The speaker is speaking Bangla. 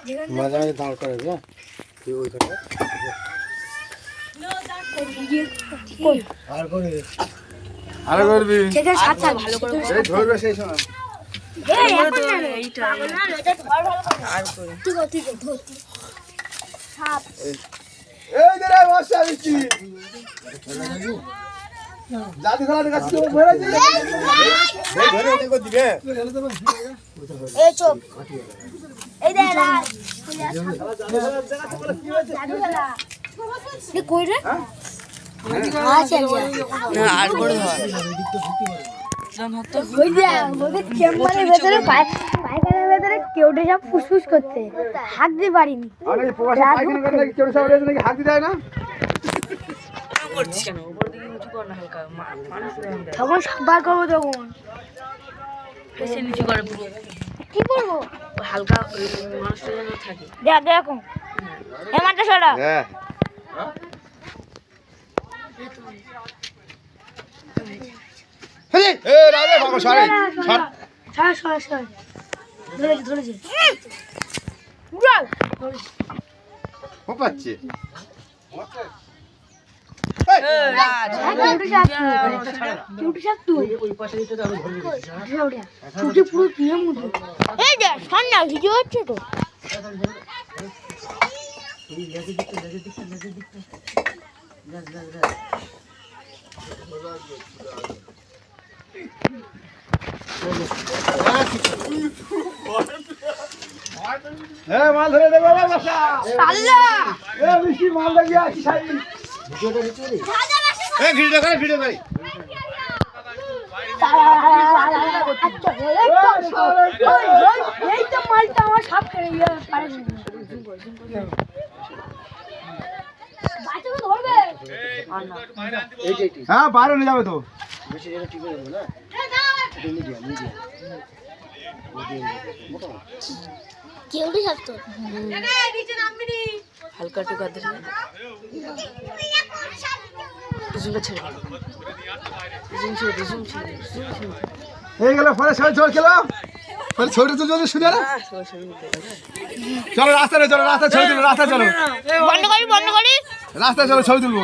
মাঝে মাঝে দাঁড় করে না তুই ওইখানে আর করে আরে করবি থেকে সাথে ভালো করে এই ধরবে সেই সময় এই এখন না এইটা না এটা ধর ভালো করে আর করে ঠিক আছে ধর সাপ এই দে রে বসা দিছি জাদু খেলা দেখাচ্ছি তো ঘরে দিলে এই ঘরে ওদিকে কর দিবে এই চুপ এই দে রাজ জাদু খেলা নি কই রে আচ্ছা না আর করে ধর ওই যে ওদের চেম্বারের ভেতরে পায়খানার ভেতরে কেউটে সব ফুসফুস করতে হাত দিয়ে পারিনি আরে প্রবাসী পায়খানা করে নাকি কেউ সব রেজ নাকি হাত দিতে হয় না করছিস কেন উপর দিকে উঁচু কর না হালকা মানুষ তখন সবার করবো তখন ফেসে নিচু করে পুরো কি করবো হালকা মানুষটা যেন থাকে দেখো এ মাঠটা সরা হ্যাঁ এ রাজা বাবা সরে সরা সরা সরা ধরেছে উড়াল ও পাচ্ছে ছুটি পুরো নিয়ম মতো এই দেখ ঠান্ডা ভিডিও হচ্ছে তো হ্যাঁ মাল ধরে দেবো বাসা আল্লাহ এ বেশি মাল লাগিয়ে আছি সাই এ ভিডিও করে ভিডিও ভাই এই তো মালটা আমার সাপ খেয়ে পারে হ্যাঁ বাইরে নিয়ে যাবে তো কেউ থাকতো হালকা টুকা দিয়ে জুমটা ছেড়ে জুম ছেড়ে জুম ছেড়ে এই গেল পরে ছবি ছবি খেলো পরে ছবিটা তো যদি শুনে না চলো রাস্তায় চলো রাস্তায় ছবি তুলো রাস্তায় চলো বন্ধ করি রাস্তায় চলো ছবি তুলবো